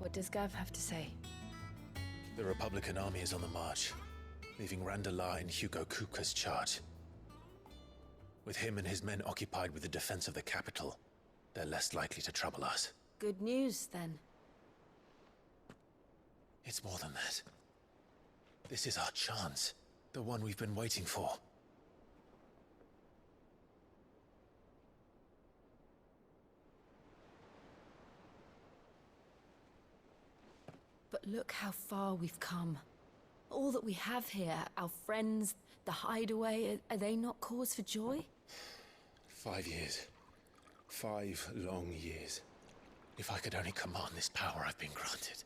What does Gav have to say? The Republican army is on the march, leaving Randalar in Hugo Kuka's charge. With him and his men occupied with the defense of the capital, they're less likely to trouble us. Good news, then. It's more than that. This is our chance. The one we've been waiting for. But look how far we've come. All that we have here, our friends, the hideaway, are they not cause for joy? 5 years. 5 long years. If I could only command this power I've been granted,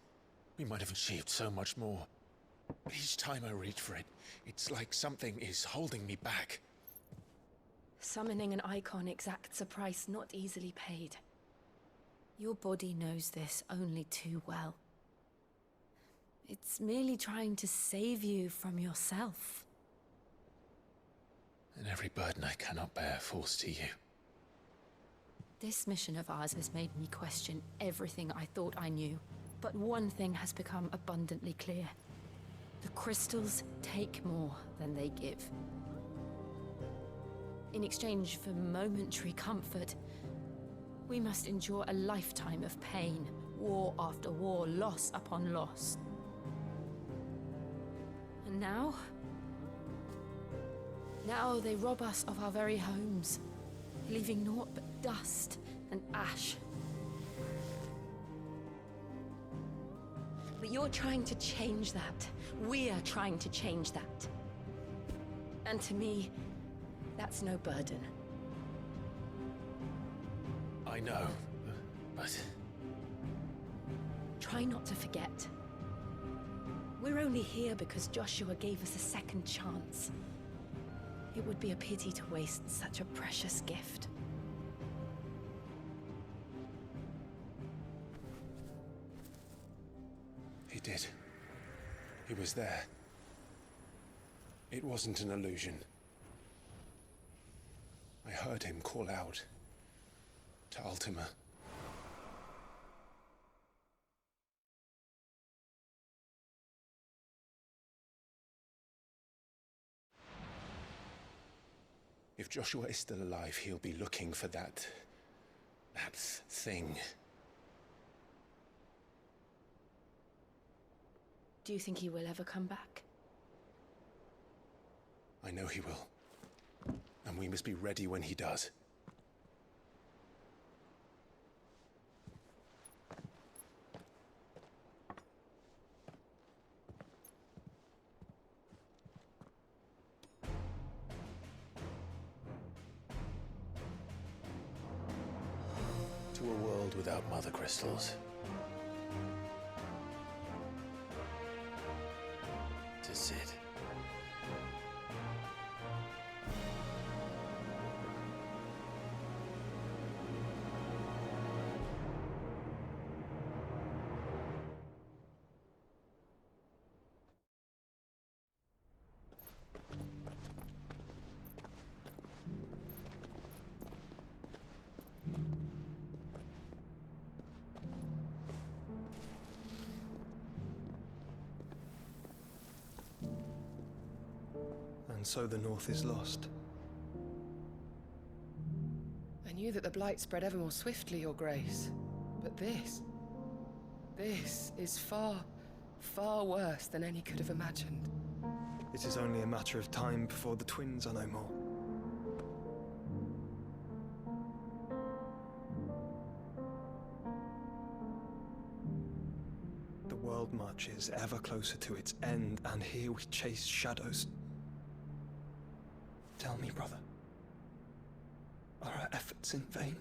we might have achieved so much more. But each time I reach for it, it's like something is holding me back. Summoning an icon exacts a price not easily paid. Your body knows this only too well. It's merely trying to save you from yourself. And every burden I cannot bear falls to you. This mission of ours has made me question everything I thought I knew. But one thing has become abundantly clear. The crystals take more than they give. In exchange for momentary comfort, we must endure a lifetime of pain, war after war, loss upon loss. And now they rob us of our very homes, leaving naught but dust and ash. But you're trying to change that. We're trying to change that. And to me, that's no burden. I know, but... Try not to forget. We're only here because Joshua gave us a second chance. It would be a pity to waste such a precious gift. He did. He was there. It wasn't an illusion. I heard him call out to Ultima. If Joshua is still alive, he'll be looking for that thing. Do you think he will ever come back? I know he will. And we must be ready when he does. To a world without mother crystals. To Sid. And so the North is lost. I knew that the Blight spread ever more swiftly, Your Grace. But this is far, far worse than any could have imagined. It is only a matter of time before the twins are no more. The world marches ever closer to its end, and here we chase shadows. Tell me, brother, are our efforts in vain?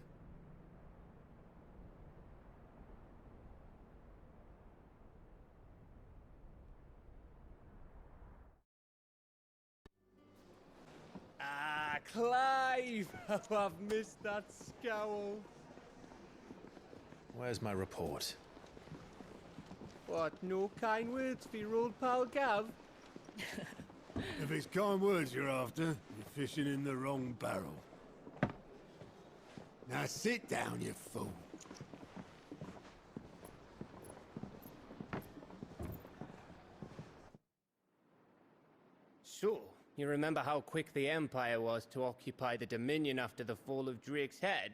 Ah, Clive! Oh, I've missed that scowl. Where's my report? What, no kind words for your old pal Gav? If it's kind words you're after, you're fishing in the wrong barrel. Now sit down, you fool. So, you remember how quick the Empire was to occupy the Dominion after the fall of Drake's head?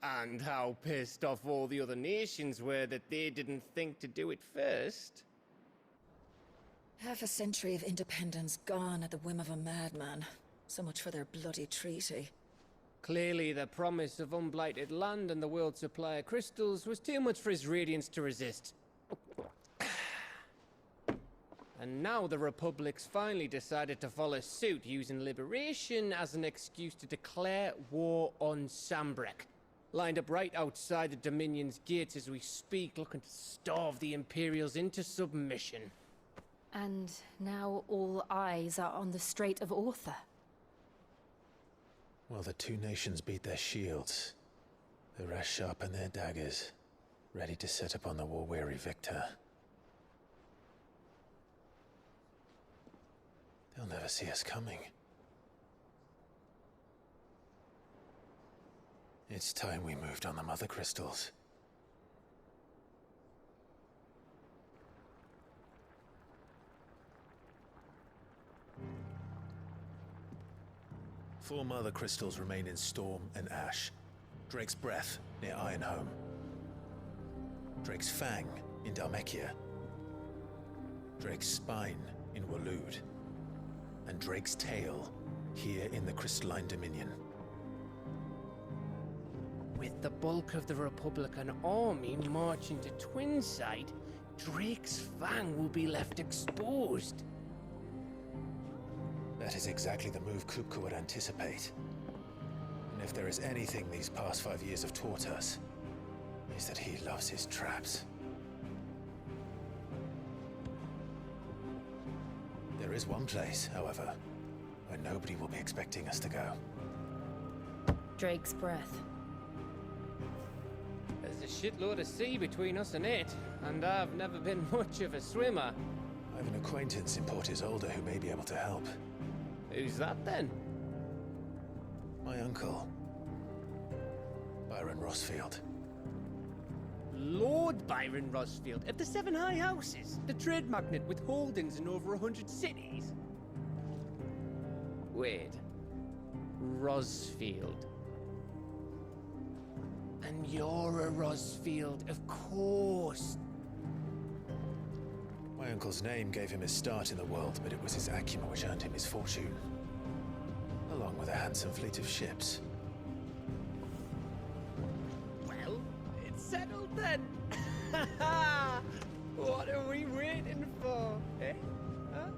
And how pissed off all the other nations were that they didn't think to do it first? Half a century of independence gone at the whim of a madman. So much for their bloody treaty. Clearly, the promise of unblighted land and the world's supply of crystals was too much for his radiance to resist. And now the Republic's finally decided to follow suit, using liberation as an excuse to declare war on Sambrek. Lined up right outside the Dominion's gates as we speak, looking to starve the Imperials into submission. And now all eyes are on the Strait of Author. Well, the two nations beat their shields. The rest sharpen their daggers, ready to set upon the war-weary victor. They'll never see us coming. It's time we moved on the Mother Crystals. Four Mother Crystals remain in Storm and Ash. Drake's Breath near Ironhome. Drake's Fang in Dhalmekia. Drake's Spine in Waloed. And Drake's Tail here in the Crystalline Dominion. With the bulk of the Republican army marching to Twinside, Drake's Fang will be left exposed. That is exactly the move Kupka would anticipate. And if there is anything these past 5 years have taught us, is that he loves his traps. There is one place, however, where nobody will be expecting us to go. Drake's Breath. There's a shitload of sea between us and it, and I've never been much of a swimmer. I have an acquaintance in Port Isolde who may be able to help. Who's that then? My uncle, Byron Rosfield. Lord Byron Rosfield of the Seven High Houses, the trade magnate with holdings in over 100 cities. Wait, Rosfield. And you're a Rosfield, of course. My uncle's name gave him his start in the world, but it was his acumen which earned him his fortune. Along with a handsome fleet of ships. Well, it's settled then. What are we waiting for, eh? Huh?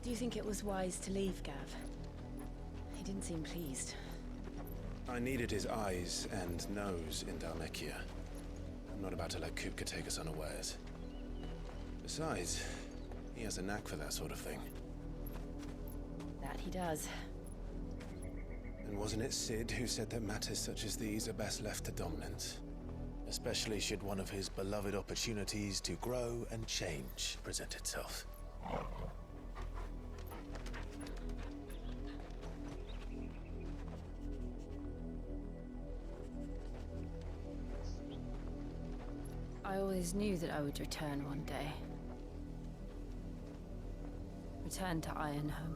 Do you think it was wise to leave, Gav? He didn't seem pleased. I needed his eyes and nose in Dhalmekia. I'm not about to let Kupka take us unawares. Besides, he has a knack for that sort of thing. That he does. And wasn't it Sid who said that matters such as these are best left to dominance? Especially should one of his beloved opportunities to grow and change present itself. I always knew that I would return one day. Return to Ironhome.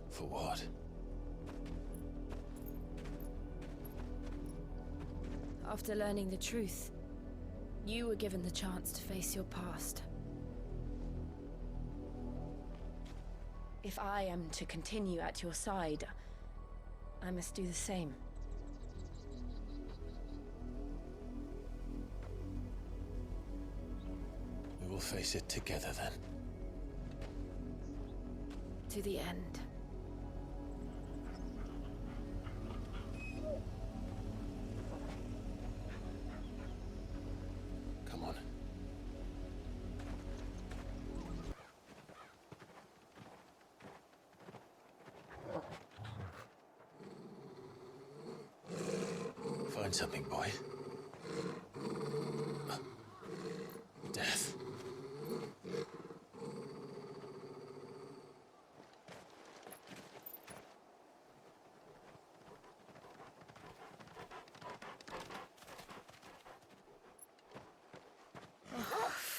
For what? After learning the truth, you were given the chance to face your past. If I am to continue at your side, I must do the same. We will face it together then. To the end. Come on. find something, boy. Death.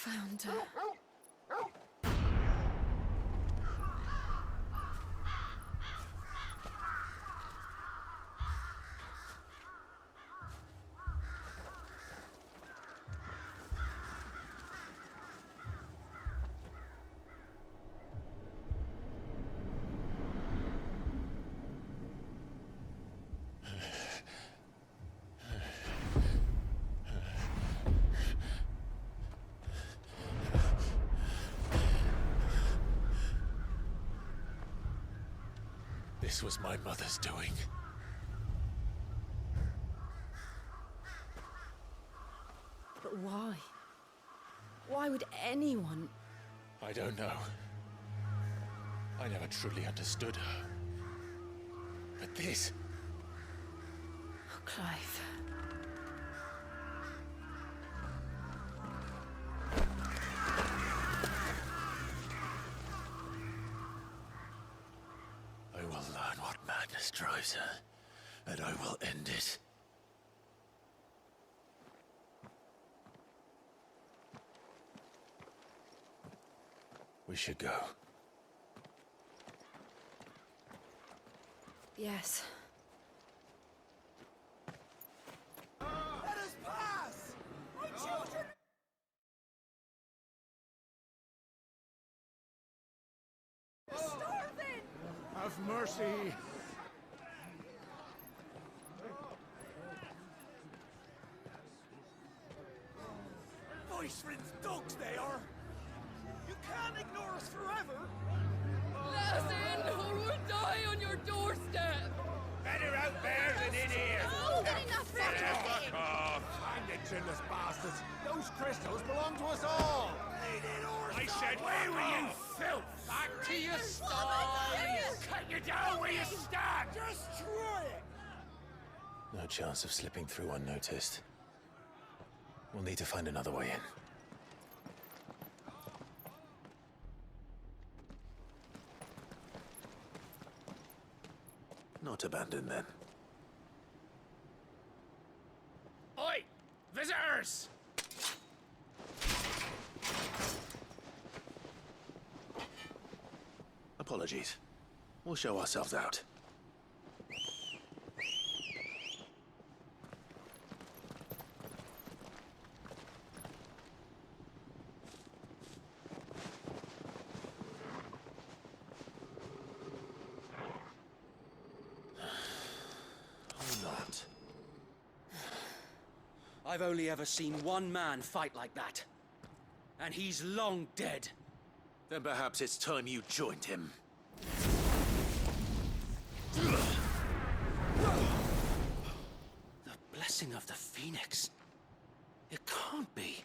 Found her. This was my mother's doing. But why? Why would anyone... I don't know. I never truly understood her. But this... Oh, Clive. I will learn what madness drives her, and I will end it. We should go. Yes. Let us pass! My children! Starving! Have mercy! Voice-rinsed dogs they are! You can't ignore us forever! Let us in, or we'll die on your doorstep! Better out there than in here! Oh, good enough for Fuck off! Find the chinless bastards! Those crystals belong to us all! I said, where were you, filth? Back to your sties! Cut you down where you stand! Destroy it! No chance of slipping through unnoticed. We'll need to find another way in. Not abandoned, then. Oi! Visitors! Apologies. We'll show ourselves out. Not. I've only ever seen one man fight like that. And he's long dead. Then perhaps it's time you joined him. The blessing of the Phoenix. It can't be.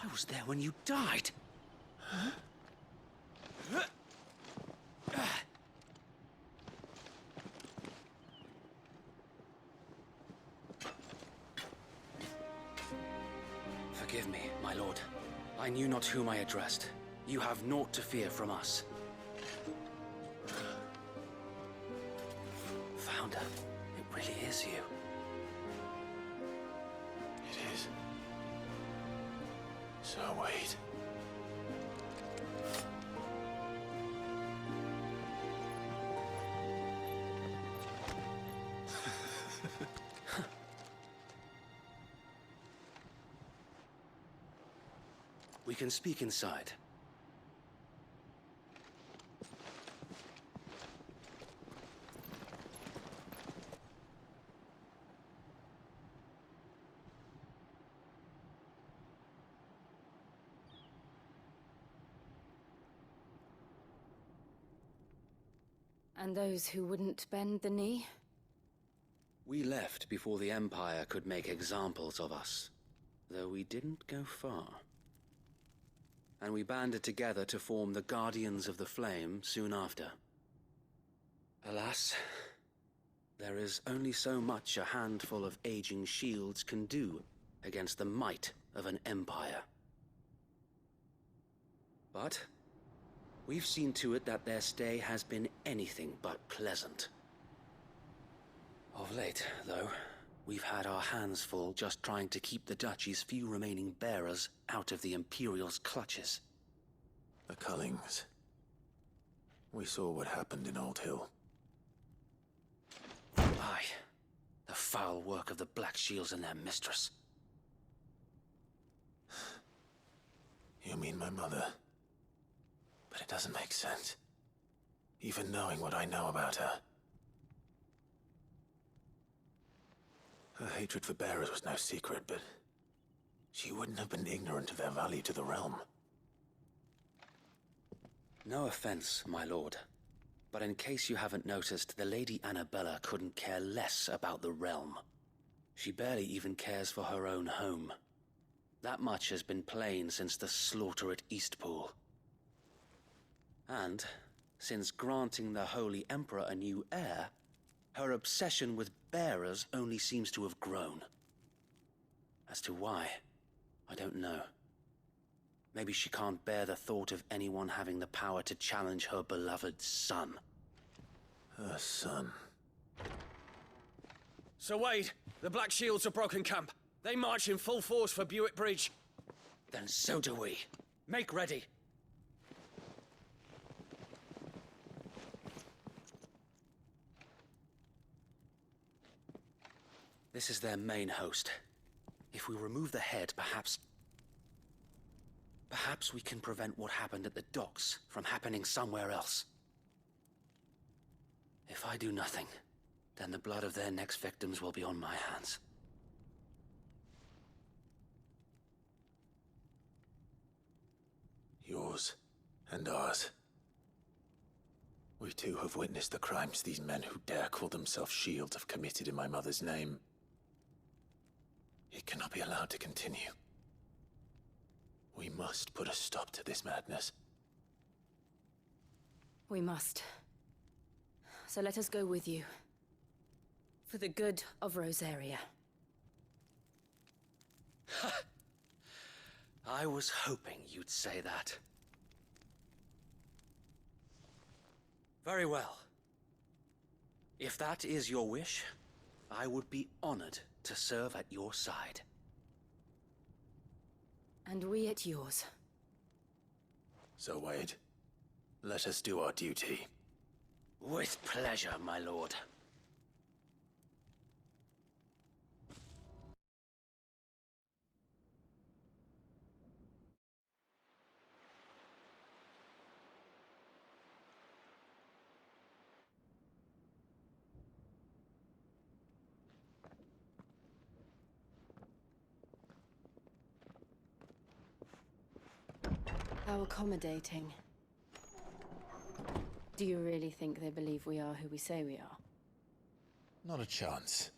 I was there when you died. Huh? Forgive me, my lord. I knew not whom I addressed. You have naught to fear from us. Founder, it really is you. It is. So wait. We can speak inside. And those who wouldn't bend the knee? We left before the Empire could make examples of us, though we didn't go far. And we banded together to form the Guardians of the Flame soon after. Alas, There is only so much a handful of aging shields can do against the might of an empire. But we've seen to it that their stay has been anything but pleasant. Of late, though, we've had our hands full just trying to keep the Duchy's few remaining bearers out of the Imperial's clutches. The Cullings. We saw what happened in Old Hill. Aye. The foul work of the Black Shields and their mistress. You mean my mother? But it doesn't make sense. Even knowing what I know about her. Her hatred for bearers was no secret, but she wouldn't have been ignorant of their value to the realm. No offense, my lord. But in case you haven't noticed, the Lady Annabella couldn't care less about the realm. She barely even cares for her own home. That much has been plain since the slaughter at Eastpool. And, since granting the Holy Emperor a new heir, her obsession with bearers only seems to have grown. As to why, I don't know. Maybe she can't bear the thought of anyone having the power to challenge her beloved son. Her son. Sir Wade, the Black Shields have broken camp. They march in full force for Buick Bridge. Then so do we. Make ready. This is their main host. If we remove the head, perhaps we can prevent what happened at the docks from happening somewhere else. If I do nothing, then the blood of their next victims will be on my hands. Yours and ours. We too have witnessed the crimes these men who dare call themselves shields have committed in my mother's name. It cannot be allowed to continue. We must put a stop to this madness. We must. So let us go with you. For the good of Rosaria. I was hoping you'd say that. Very well. If that is your wish, I would be honored to serve at your side. And we at yours. So, Wade, let us do our duty. With pleasure, my lord. How accommodating. Do you really think they believe we are who we say we are? Not a chance.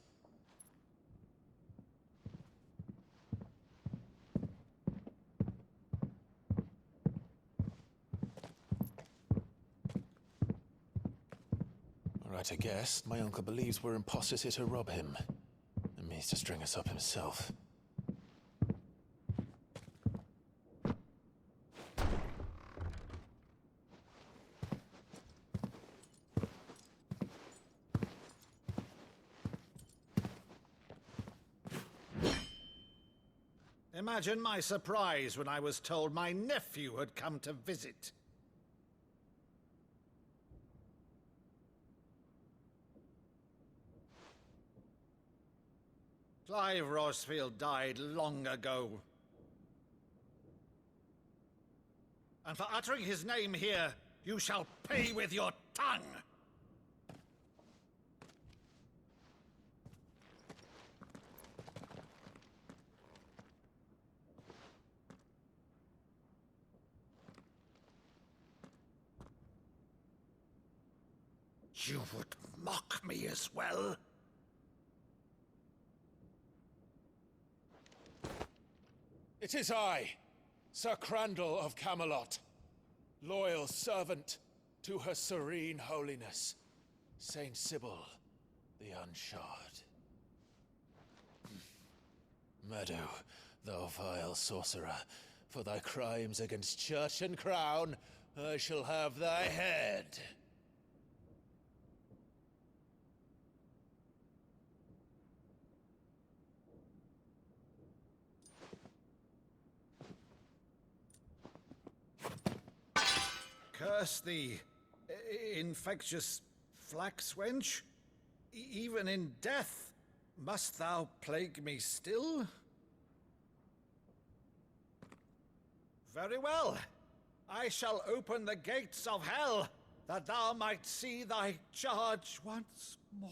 Right, I guess. My uncle believes we're imposters here to rob him. And means to string us up himself. Imagine my surprise when I was told my nephew had come to visit. Clive Rosfield died long ago. And for uttering his name here, you shall pay with your tongue! You would mock me as well? It is I, Sir Crandall of Camelot, loyal servant to her serene holiness, Saint Sybil, the unshod. Meadow, thou vile sorcerer, for thy crimes against church and crown, I shall have thy head. Curse thee, infectious flax wench. Even in death, must thou plague me still? Very well. I shall open the gates of hell, that thou might see thy charge once more.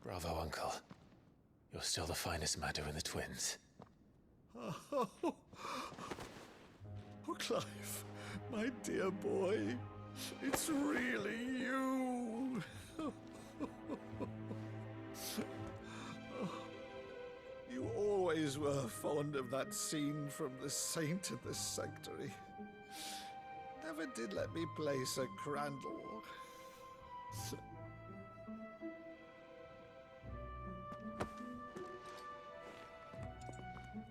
Bravo, Uncle. You're still the finest Meadow in the twins. Oh, Clive, my dear boy, it's really you. You always were fond of that scene from The Saint of the Sanctuary. Never did let me play Sir Crandall.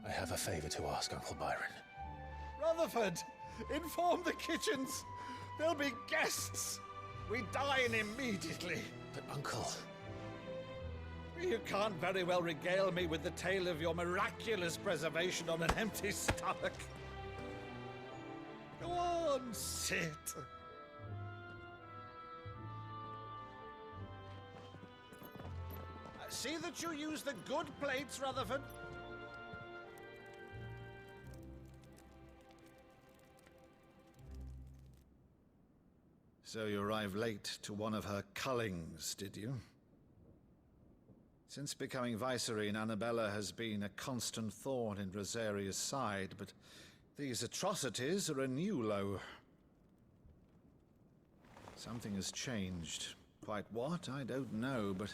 I have a favor to ask, Uncle Byron. Rutherford, inform the kitchens. There'll be guests. We dine immediately. But, Uncle... You can't very well regale me with the tale of your miraculous preservation on an empty stomach. Go on, sit. See that you use the good plates, Rutherford. So you arrived late to one of her cullings, did you? Since becoming Vicereine, Annabella has been a constant thorn in Rosaria's side, but these atrocities are a new low. Something has changed. Quite what, I don't know, but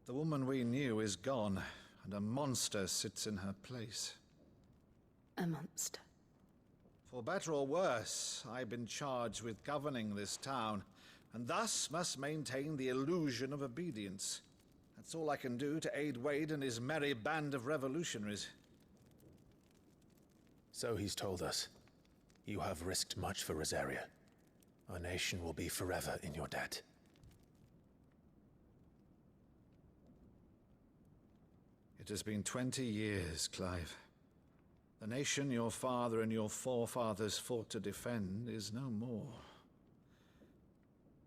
the woman we knew is gone, and a monster sits in her place. A monster. For better or worse, I've been charged with governing this town, and thus must maintain the illusion of obedience. That's all I can do to aid Wade and his merry band of revolutionaries. So he's told us. You have risked much for Rosaria. Our nation will be forever in your debt. It has been 20 years, Clive. The nation your father and your forefathers fought to defend is no more.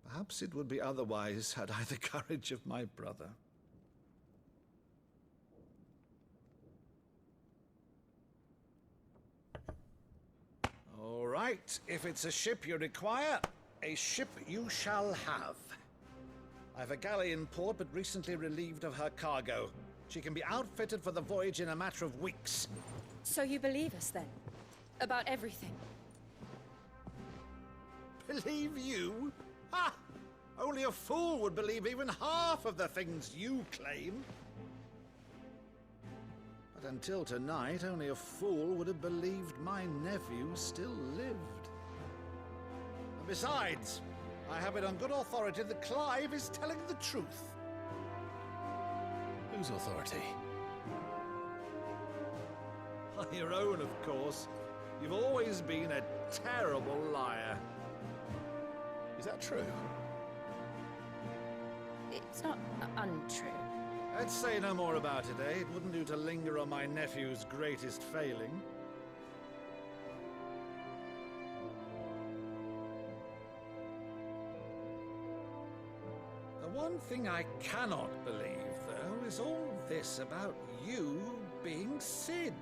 Perhaps it would be otherwise had I the courage of my brother. All right, if it's a ship you require, a ship you shall have. I've a galley in port, but recently relieved of her cargo. She can be outfitted for the voyage in a matter of weeks. So you believe us then? About everything? Believe you? Ha! Only a fool would believe even half of the things you claim. But until tonight, only a fool would have believed my nephew still lived. And besides, I have it on good authority that Clive is telling the truth. Whose authority? On your own, of course. You've always been a terrible liar. Is that true? It's not untrue. Let's say no more about it, eh? It wouldn't do to linger on my nephew's greatest failing. The one thing I cannot believe, though, is all this about you being Sid.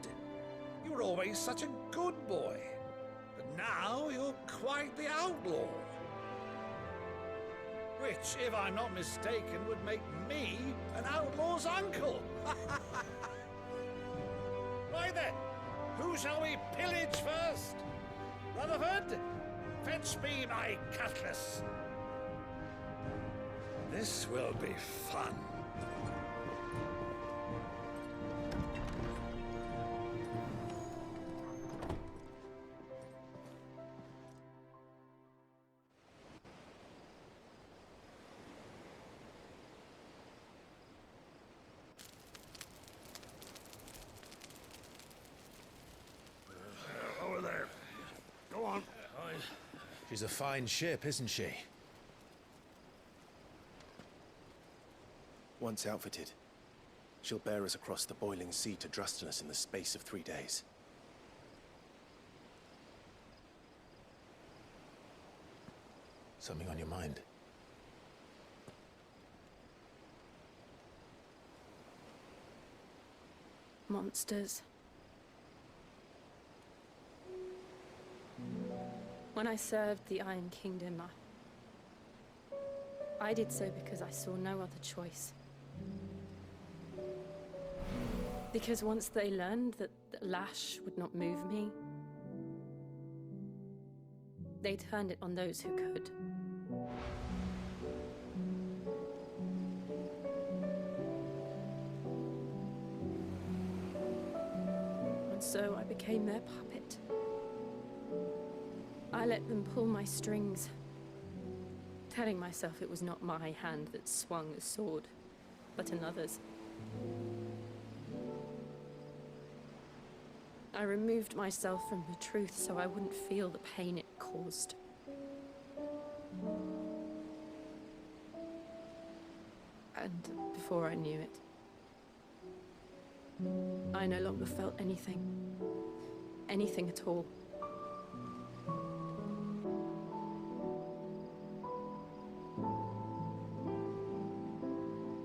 You were always such a good boy, but now you're quite the outlaw. Which, if I'm not mistaken, would make me an outlaw's uncle. Right then, who shall we pillage first? Rutherford, fetch me my cutlass. This will be fun. She's a fine ship, isn't she? Once outfitted, she'll bear us across the boiling sea to Drustinus in the space of 3 days. Something on your mind? Monsters. When I served the Iron Kingdom, I did so because I saw no other choice. Because once they learned that the lash would not move me, they turned it on those who could. And so I became their puppet. I let them pull my strings, telling myself it was not my hand that swung the sword, but another's. I removed myself from the truth so I wouldn't feel the pain it caused. And before I knew it, I no longer felt anything. Anything at all.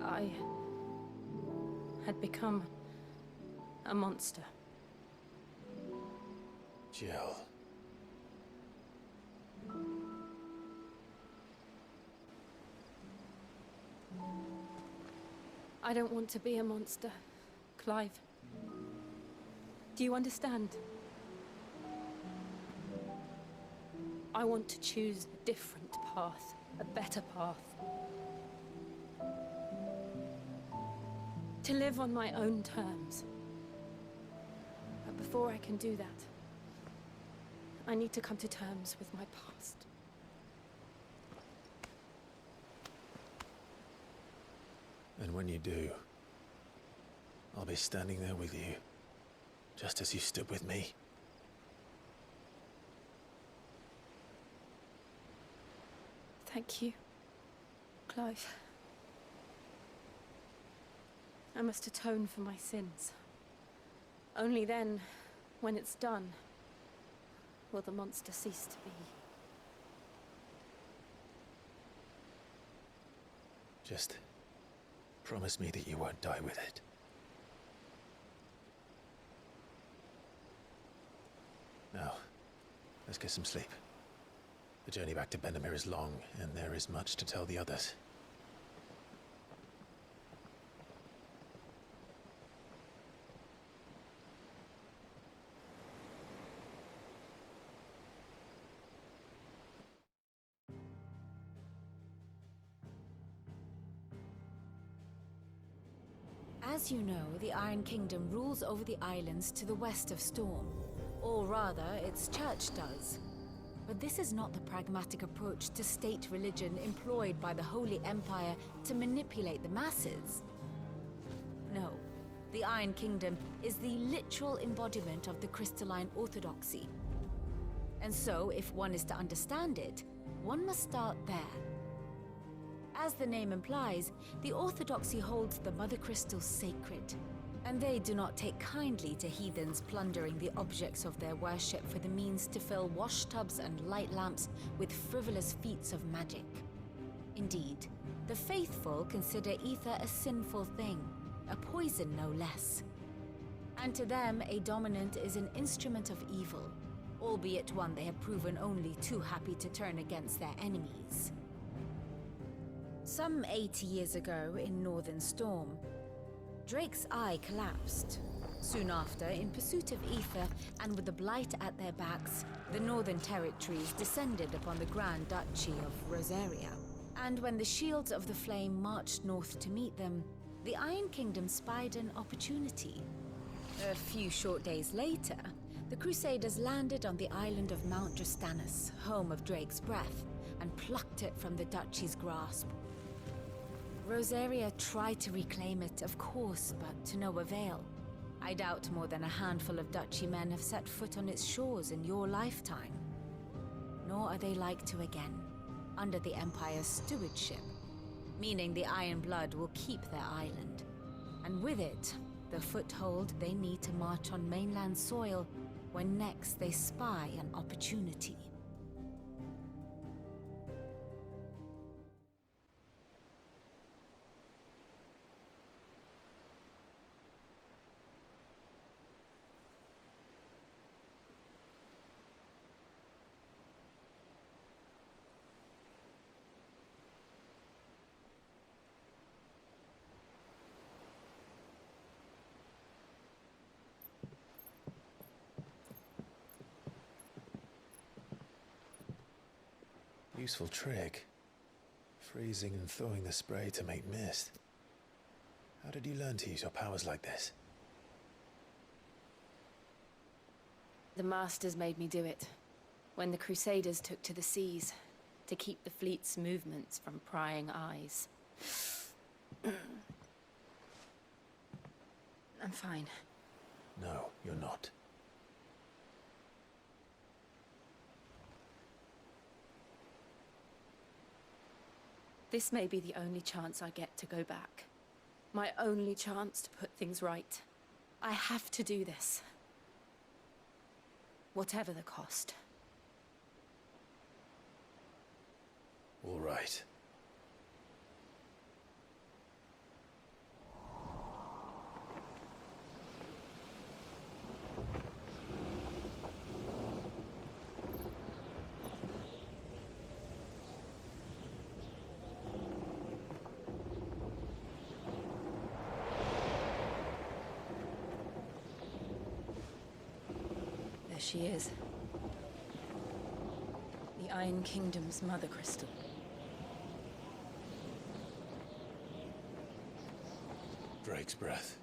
I had become a monster. Jill. I don't want to be a monster, Clive. Do you understand? I want to choose a different path, a better path. To live on my own terms. But before I can do that, I need to come to terms with my past. And when you do, I'll be standing there with you, just as you stood with me. Thank you, Clive. I must atone for my sins. Only then, when it's done, will the monster cease to be. Just promise me that you won't die with it. Now, let's get some sleep. The journey back to Benamir is long, and there is much to tell the others. As you know, the Iron Kingdom rules over the islands to the west of Storm. Or rather, its church does. But this is not the pragmatic approach to state religion employed by the Holy Empire to manipulate the masses. No, the Iron Kingdom is the literal embodiment of the crystalline orthodoxy. And so, if one is to understand it, one must start there. As the name implies, the Orthodoxy holds the Mother Crystals sacred, and they do not take kindly to heathens plundering the objects of their worship for the means to fill washtubs and light lamps with frivolous feats of magic. Indeed, the faithful consider ether a sinful thing, a poison no less. And to them, a dominant is an instrument of evil, albeit one they have proven only too happy to turn against their enemies. Some 80 years ago, in Northern Storm, Drake's eye collapsed. Soon after, in pursuit of ether, and with the Blight at their backs, the Northern Territories descended upon the Grand Duchy of Rosaria. And when the Shields of the Flame marched north to meet them, the Iron Kingdom spied an opportunity. A few short days later, the Crusaders landed on the island of Mount Drustanus, home of Drake's breath, and plucked it from the Duchy's grasp. Rosaria tried to reclaim it, of course, but to no avail. I doubt more than a handful of Duchy men have set foot on its shores in your lifetime. nor are they like to again, under the Empire's stewardship, meaning the Iron Blood will keep their island. And with it, the foothold they need to march on mainland soil when next they spy an opportunity. Useful trick. Freezing and thawing the spray to make mist. How did you learn to use your powers like this? The Masters made me do it. When the Crusaders took to the seas, to keep the fleet's movements from prying eyes. I'm fine. No, you're not. This may be the only chance I get to go back. My only chance to put things right. I have to do this. Whatever the cost. All right. There she is. The Iron Kingdom's mother crystal. Drake's breath.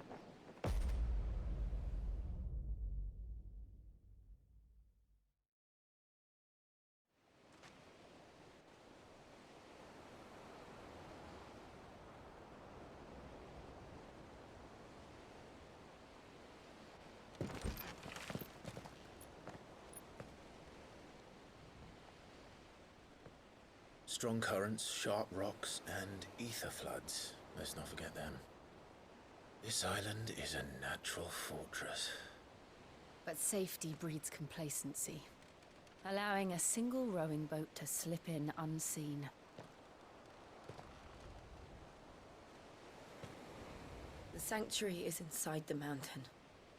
Strong currents, sharp rocks, and ether floods. Let's not forget them. This island is a natural fortress. But safety breeds complacency, allowing a single rowing boat to slip in unseen. The sanctuary is inside the mountain.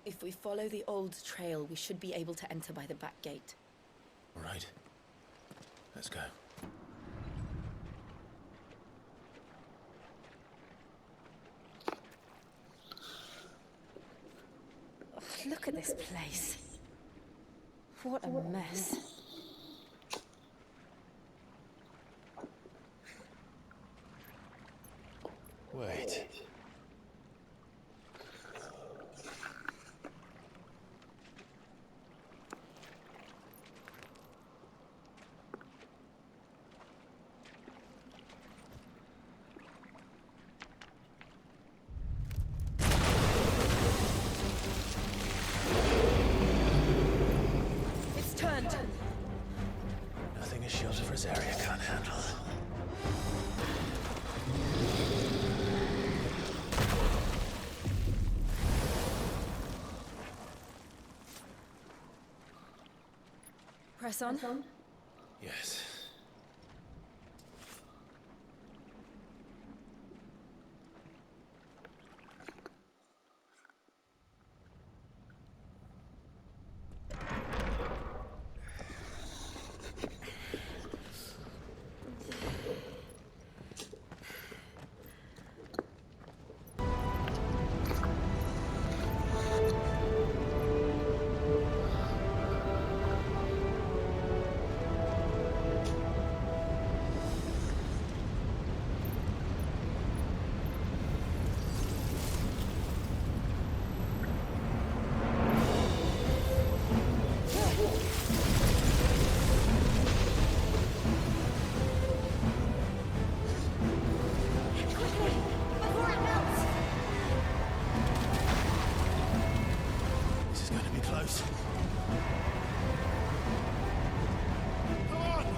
If we follow the old trail, we should be able to enter by the back gate. All right. Let's go. Look at this place. What a mess. Wait. Nothing a shield of Rosaria can't handle. Press on? Yes. This is going to be close. Come on!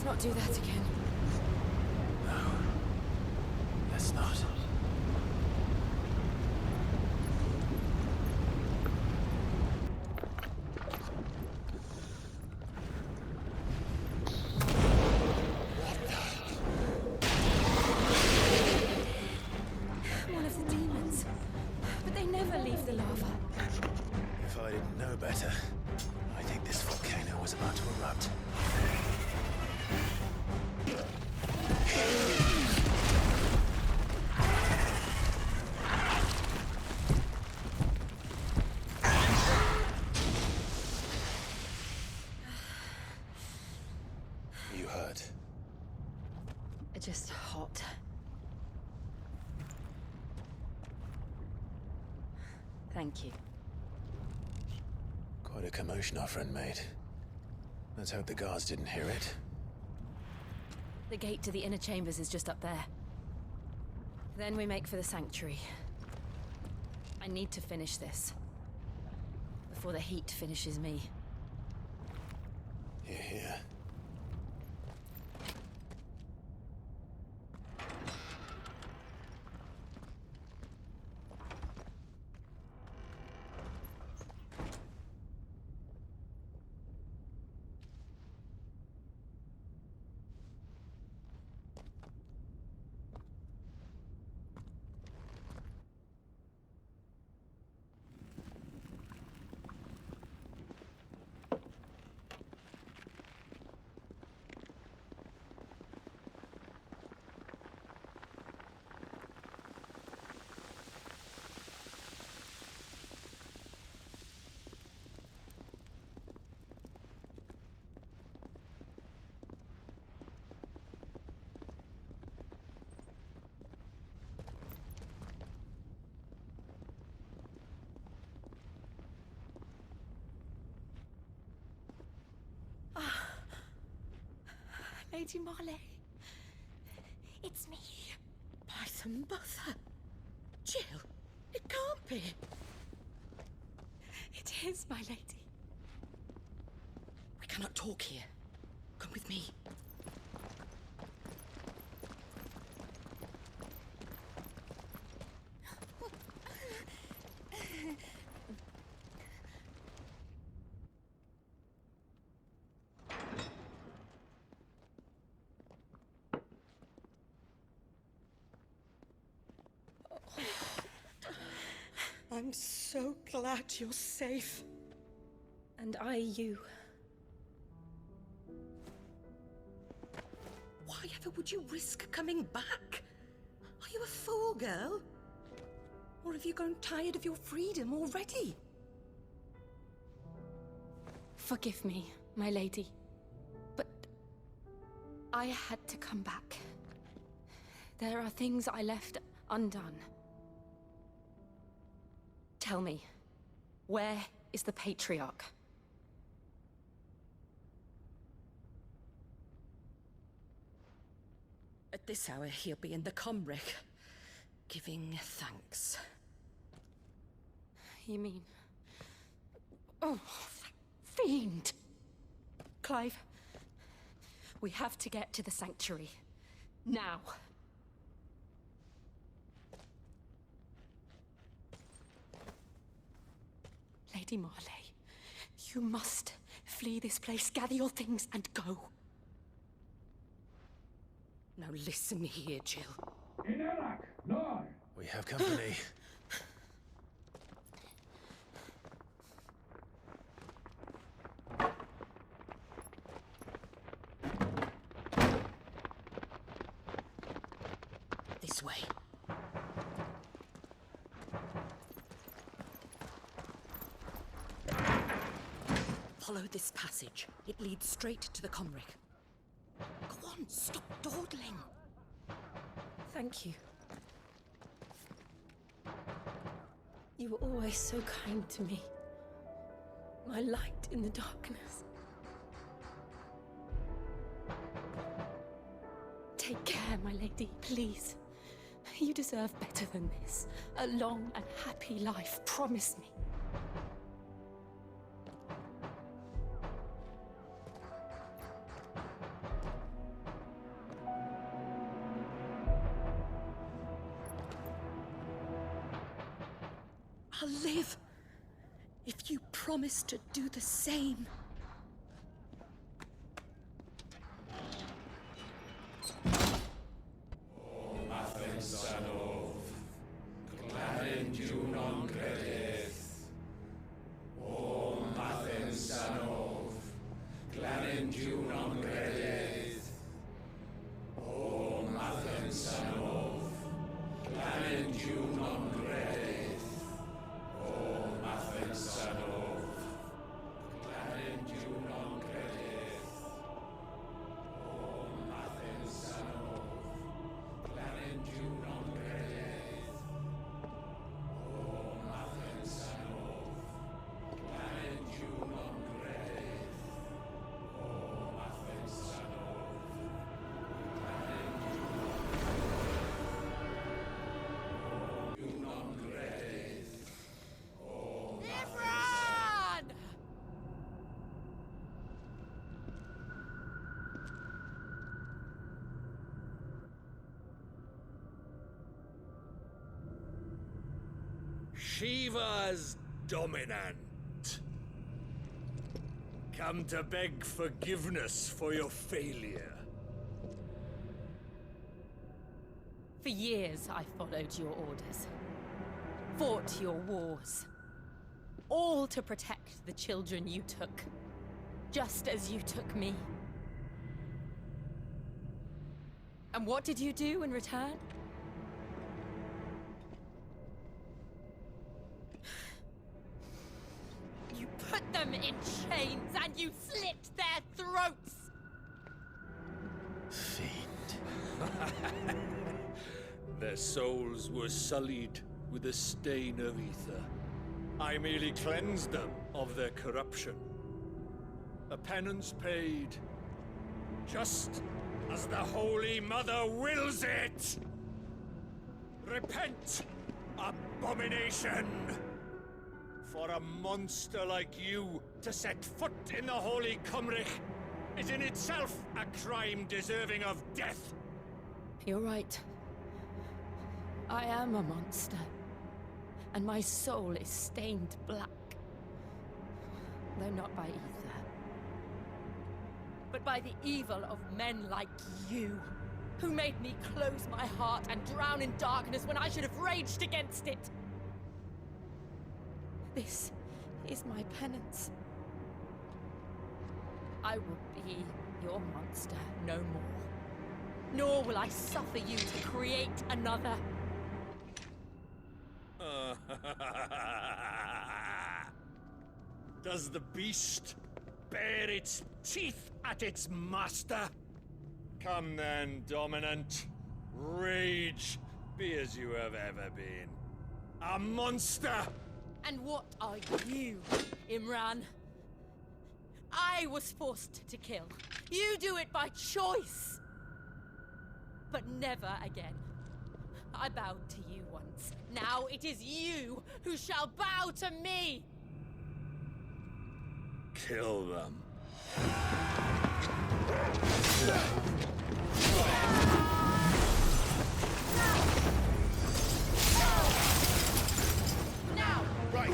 Let's not do that again. No. Let's not. One of the demons. But they never leave the lava. If I didn't know better, I think this volcano was about to erupt. You hurt. Just hot. Thank you. Quite a commotion our friend made. Let's hope the guards didn't hear it. The gate to the inner chambers is just up there. Then we make for the sanctuary. I need to finish this. Before the heat finishes me. Hear, hear. Lady Marley. It's me. By the mother. Jill, it can't be. It is, my lady. We cannot talk here. Come with me. I'm so glad you're safe. And I you. Why ever would you risk coming back? Are you a fool, girl? Or have you grown tired of your freedom already? Forgive me, my lady. But I had to come back. There are things I left undone. Tell me, where is the Patriarch? At this hour, he'll be in the Comric, giving thanks. You mean... Oh, that fiend! Clive, we have to get to the sanctuary. Now. Lady Marley, you must flee this place, gather your things, and go. Now listen here, Jill. We have company. This way. Follow this passage. It leads straight to the Comric. Go on, stop dawdling. Thank you. You were always so kind to me. My light in the darkness. Take care, my lady, please. You deserve better than this. A long and happy life, promise me. live. If you promise to do the same. Shiva's dominant. Come to beg forgiveness for your failure. For years, I followed your orders. Fought your wars. All to protect the children you took. Just as you took me. And what did you do in return? You put them in chains and you slit their throats! Fiend. Their souls were sullied with a stain of ether. I merely cleansed them of their corruption. A penance paid, just as the Holy Mother wills it! Repent, abomination! For a monster like you to set foot in the Holy Cymric is in itself a crime deserving of death! You're right. I am a monster. And my soul is stained black. Though not by ether. But by the evil of men like you, who made me close my heart and drown in darkness when I should have raged against it. This is my penance. I will be your monster no more. Nor will I suffer you to create another. Does the beast bare its teeth at its master? Come then, dominant. Rage, be as you have ever been. A monster! And what are you, Imran? I was forced to kill. You do it by choice. But never again. I bowed to you once. Now it is you who shall bow to me! Kill them. Now! Right!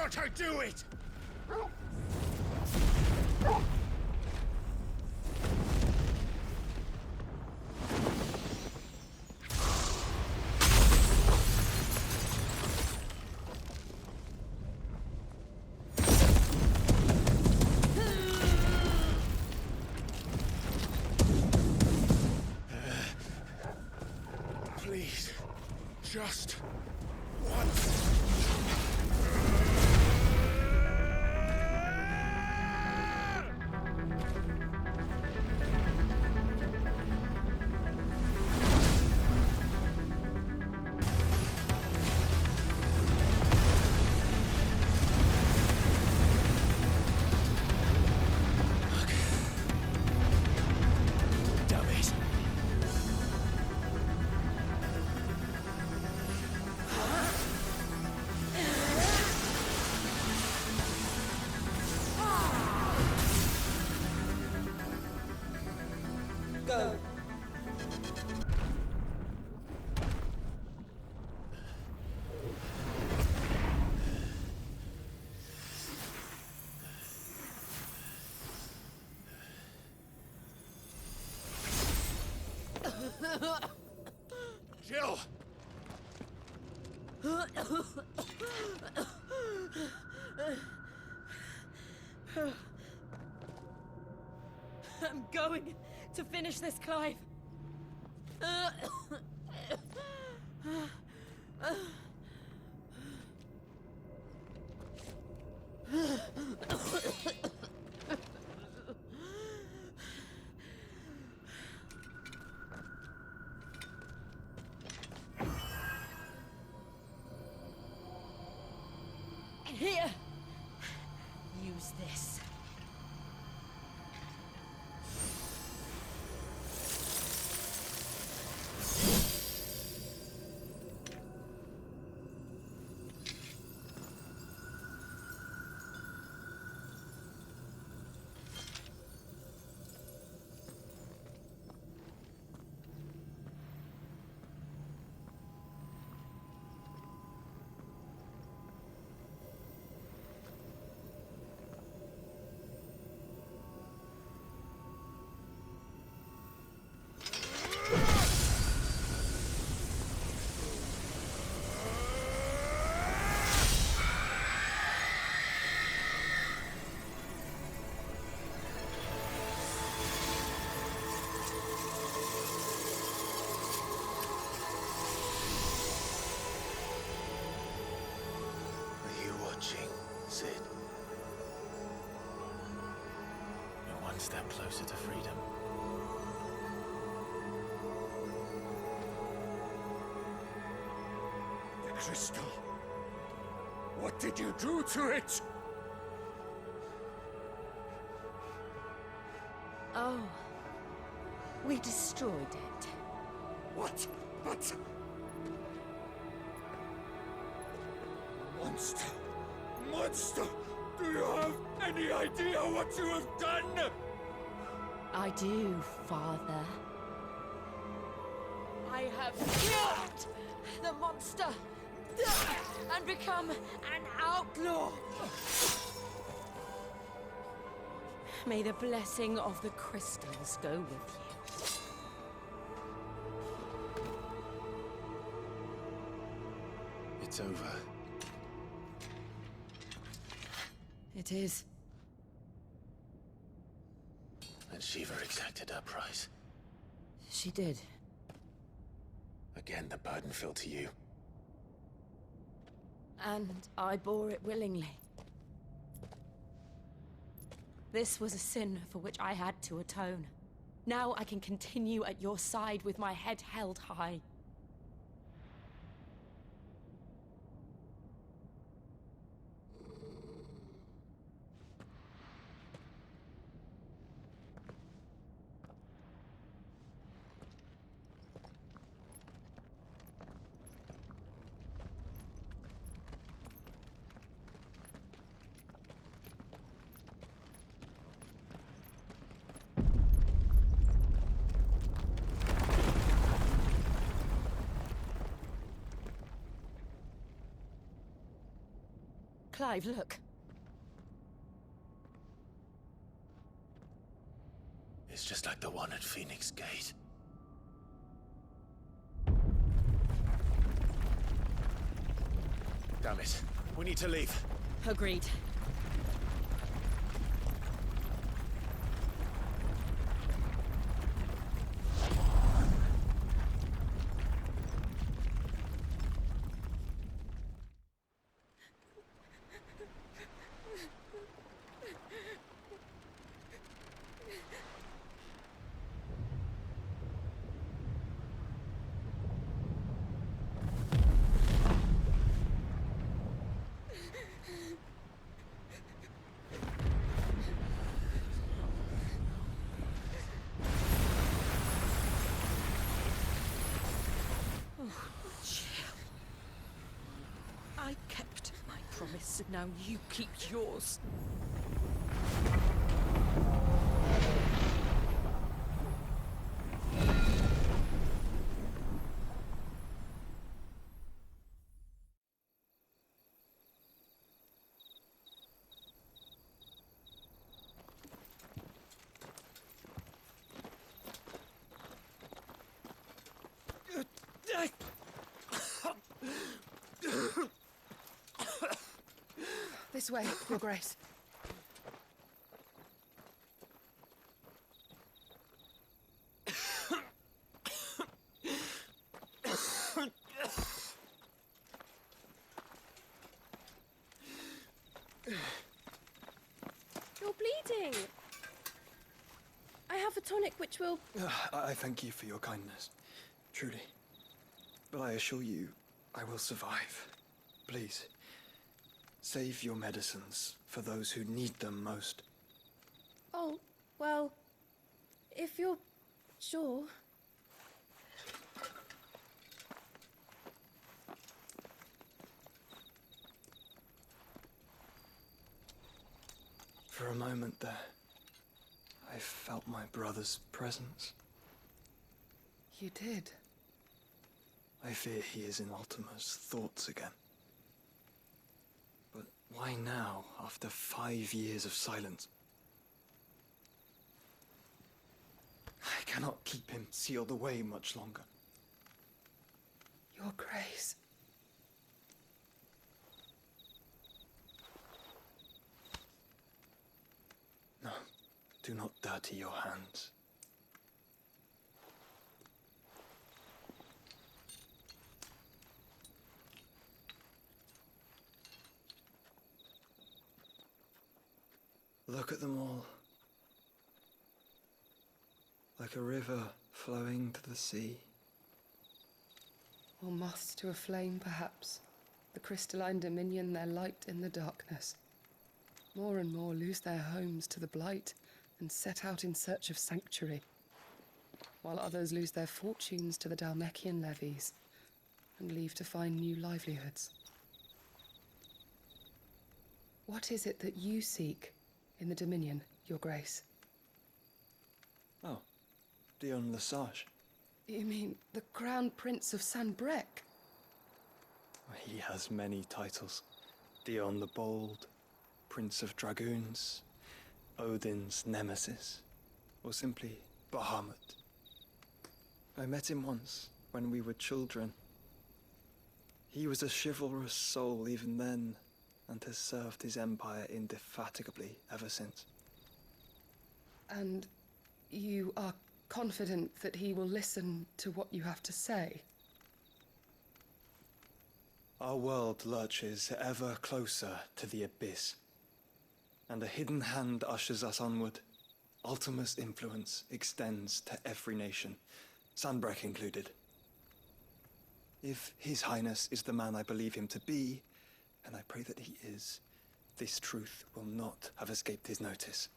can't I do it? Please, just once. Dummies. Go. Jill! I'm going to finish this, Clive. Here. Use this. Are you watching, Sid? You're one step closer to freedom. The crystal. What did you do to it? Oh. We destroyed it. What? But... Monster! Monster! Do you have any idea what you have done? I do, Father. I have killed the monster and become an outlaw. May the blessing of the crystals go with you. It's over. It is. And Shiva exacted her price. She did. Again, the burden fell to you. And I bore it willingly. This was a sin for which I had to atone. Now I can continue at your side with my head held high. Clive, look. It's just like the one at Phoenix Gate. Damn it. We need to leave. Agreed. I kept my promise, and now you keep yours. This way, Your Grace. You're bleeding. I have a tonic which will... I thank you for your kindness, truly. But I assure you, I will survive. Please, save your medicines for those who need them most. Oh, well, if you're sure. For a moment there, I felt my brother's presence. You did? I fear he is in Ultima's thoughts again. But why now, after 5 years of silence? I cannot keep him sealed away much longer. Your Grace. No, do not dirty your hands. Look at them all. Like a river flowing to the sea. Or moths to a flame, perhaps. The crystalline dominion their light in the darkness. More and more lose their homes to the blight and set out in search of sanctuary, while others lose their fortunes to the Dalmekian levies and leave to find new livelihoods. What is it that you seek in the Dominion, Your Grace? Oh, Dion Lesage. You mean the Crown Prince of Sanbrec? He has many titles. Dion the Bold, Prince of Dragoons, Odin's Nemesis, or simply Bahamut. I met him once, when we were children. He was a chivalrous soul even then, and has served his empire indefatigably ever since. And you are confident that he will listen to what you have to say? Our world lurches ever closer to the abyss, and a hidden hand ushers us onward. Ultima's influence extends to every nation, Sanbrec included. If His Highness is the man I believe him to be, and I pray that he is, this truth will not have escaped his notice.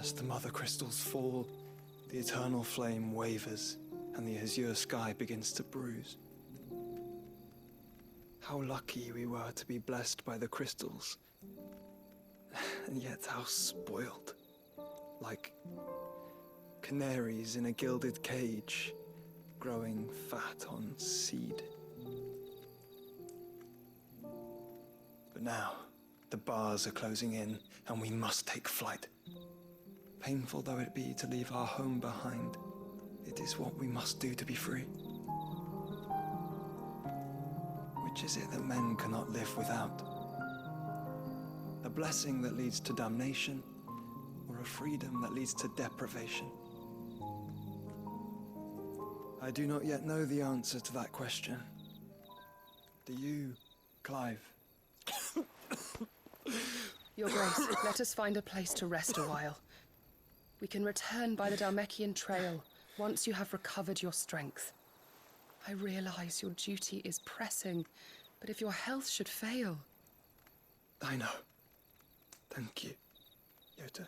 As the mother crystals fall, the eternal flame wavers, and the azure sky begins to bruise. How lucky we were to be blessed by the crystals. and yet how spoiled. Like canaries in a gilded cage, growing fat on seed. But now, the bars are closing in, and we must take flight. Painful though it be to leave our home behind, it is what we must do to be free. Which is it that men cannot live without? A blessing that leads to damnation, or a freedom that leads to deprivation? I do not yet know the answer to that question. Do you, Clive? Your Grace, let us find a place to rest a while. We can return by the Dalmekian trail once you have recovered your strength. I realize your duty is pressing, but if your health should fail... I know. Thank you, Yote.